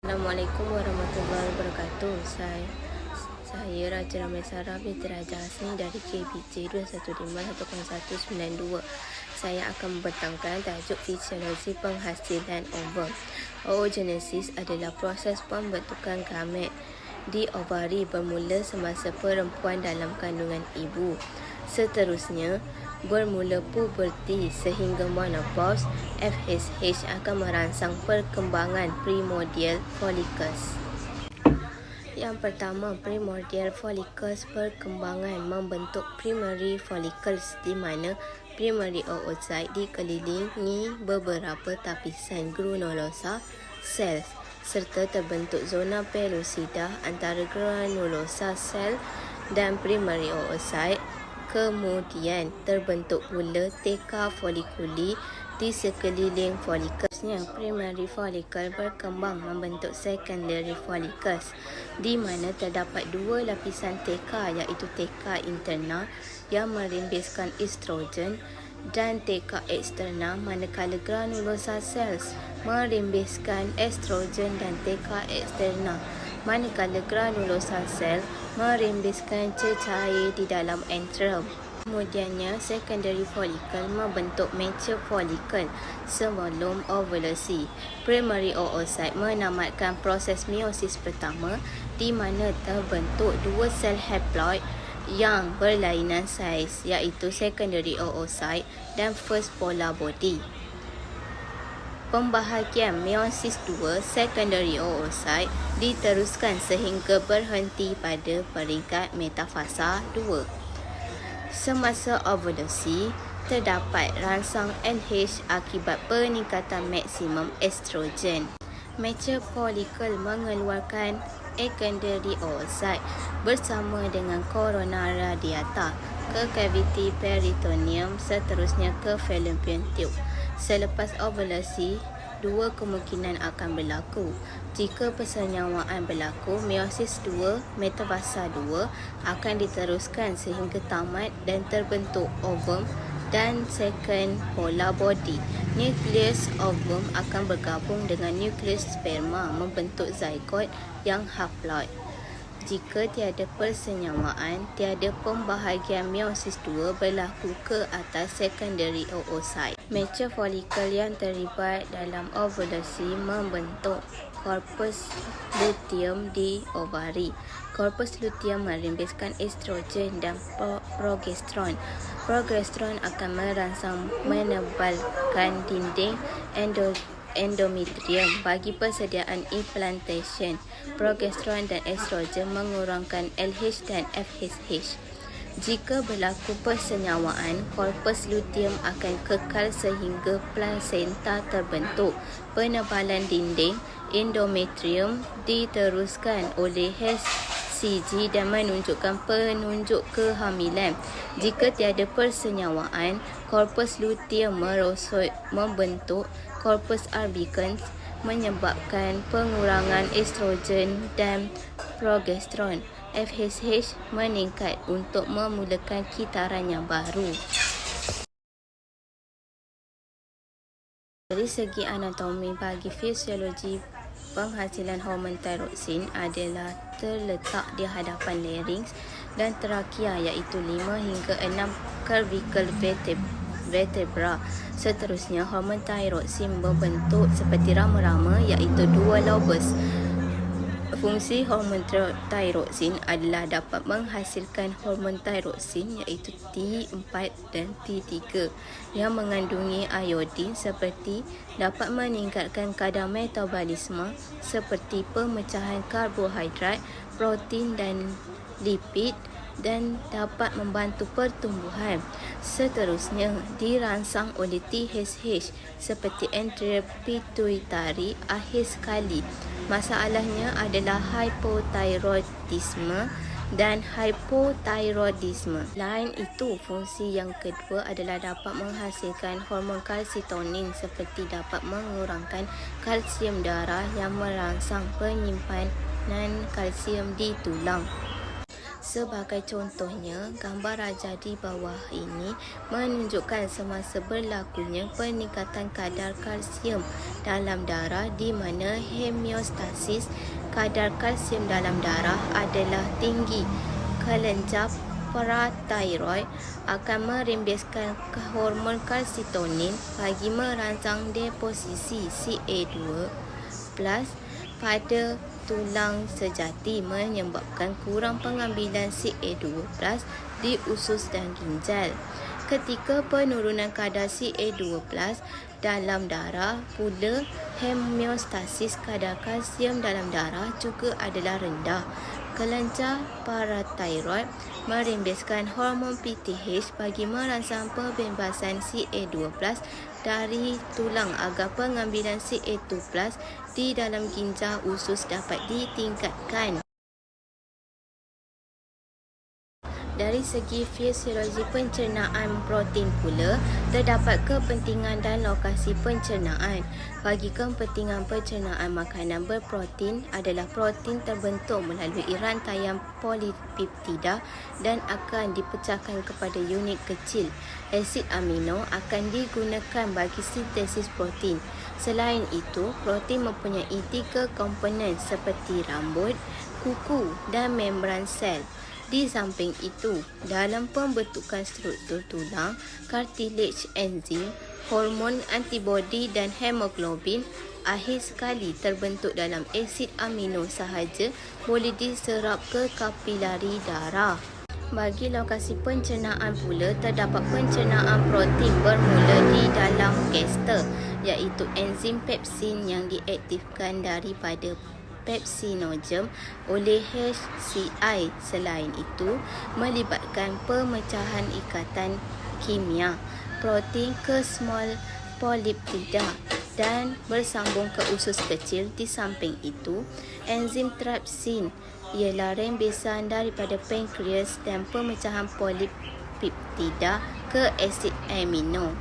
Assalamualaikum warahmatullahi wabarakatuh. Saya Raja Ramesara binti Raja Hasni dari KBJ 215-10192. Saya akan membentangkan tajuk fisiologi penghasilan ovum. Oogenesis adalah proses pembentukan gamet di ovari bermula semasa perempuan dalam kandungan ibu. Seterusnya, bermula puberti sehingga menopause, FSH akan merangsang perkembangan primordial follicles. Yang pertama, primordial follicles perkembangan membentuk primary follicles di mana primary oocyte dikelilingi beberapa tapisan granulosa cells serta terbentuk zona pellucida antara granulosa cell dan primary oocyte. Kemudian terbentuk pula theca folliculi di sekeliling folliculesnya. Primary follicle berkembang membentuk secondary follicles di mana terdapat dua lapisan theca iaitu theca interna yang merimbiskan estrogen dan theca externa manakala granulosa cells merimbiskan estrogen dan theca externa manakala granulosa cell merimbiskan cecair di dalam antrum. Kemudiannya, secondary follicle membentuk mature follicle sebelum ovulasi. Primary oocyte menamatkan proses meiosis pertama di mana terbentuk dua sel haploid yang berlainan saiz iaitu secondary oocyte dan first polar body. Pembahagian meiosis 2 secondary oocyte diteruskan sehingga berhenti pada peringkat metafasa 2. Semasa ovulasi, terdapat rangsang NH akibat peningkatan maksimum estrogen. Mature follicle mengeluarkan secondary oocyte bersama dengan corona radiata ke kaviti peritoneum, seterusnya ke fallopian tube. Selepas ovulasi, dua kemungkinan akan berlaku. Jika persenyawaan berlaku, meiosis 2, metafasa 2 akan diteruskan sehingga tamat dan terbentuk ovum dan second polar body. Nukleus ovum akan bergabung dengan nukleus sperma membentuk zygote yang haploid. Jika tiada persenyawaan, tiada pembahagian meiosis 2 berlaku ke atas secondary oocyte. Mature follicle yang terlibat dalam ovulasi membentuk corpus luteum di ovari. Corpus luteum merimbiskan estrogen dan progesteron. Progesteron akan merangsang menebalkan dinding endometrium bagi persediaan implantation. Progesteron dan estrogen mengurangkan LH dan FSH. Jika berlaku persenyawaan, korpus luteum akan kekal sehingga plasenta terbentuk. Penebalan dinding endometrium diteruskan oleh HCG dan menunjukkan penunjuk kehamilan. Jika tiada persenyawaan, korpus luteum merosot membentuk corpus albicans menyebabkan pengurangan estrogen dan progesteron. FSH meningkat untuk memulakan kitaran yang baru. Dari segi anatomi, bagi fisiologi penghasilan hormon thyroxine adalah terletak di hadapan larynx dan trachea iaitu 5 hingga 6 cervical vertebra. Seterusnya, hormon thyroxine berbentuk seperti rama-rama iaitu 2 lobus. Fungsi hormon thyroxine adalah dapat menghasilkan hormon thyroxine iaitu T4 dan T3 yang mengandungi iodin seperti dapat meningkatkan kadar metabolisme seperti pemecahan karbohidrat, protein dan lipid dan dapat membantu pertumbuhan. Seterusnya, dirangsang oleh TSH seperti anterior pituitary akhir sekali. Masalahnya adalah hypothyroidisme dan hypothyroidisme. Lain itu, fungsi yang kedua adalah dapat menghasilkan hormon kalsitonin seperti dapat mengurangkan kalsium darah yang merangsang penyimpanan kalsium di tulang. Sebagai contohnya, gambar raja di bawah ini menunjukkan semasa berlakunya peningkatan kadar kalsium dalam darah di mana homeostasis kadar kalsium dalam darah adalah tinggi. Kelenjar paratiroid akan merembeskan hormon kalsitonin bagi merangsang deposisi CA2+ pada tulang sejati menyebabkan kurang pengambilan CA2+ di usus dan ginjal. Ketika penurunan kadar CA2+ dalam darah pula, homeostasis kadar kalsium dalam darah juga adalah rendah. Kelenjar paratiroid merembeskan hormon PTH bagi merangsang pembebasan CA2+ dari tulang agar pengambilan CA2+ di dalam ginjal usus dapat ditingkatkan. Dari segi fisiologi pencernaan protein pula, terdapat kepentingan dan lokasi pencernaan. Bagi kepentingan pencernaan makanan berprotein adalah protein terbentuk melalui rantaian polipeptida dan akan dipecahkan kepada unit kecil. Asid amino akan digunakan bagi sintesis protein. Selain itu, protein mempunyai 3 komponen seperti rambut, kuku dan membran sel. Di samping itu, dalam pembentukan struktur tulang, cartilage enzim, hormon antibodi dan hemoglobin akhir sekali terbentuk dalam asid amino sahaja boleh diserap ke kapilari darah. Bagi lokasi pencernaan pula, terdapat pencernaan protein bermula di dalam gester, iaitu enzim pepsin yang diaktifkan daripada pepsinogen oleh HCl. Selain itu, melibatkan pemecahan ikatan kimia protein ke small polipeptida dan bersambung ke usus kecil. Di samping itu, enzim trypsin ialah rembesan daripada pankreas dan pemecahan polipeptida ke asid amino.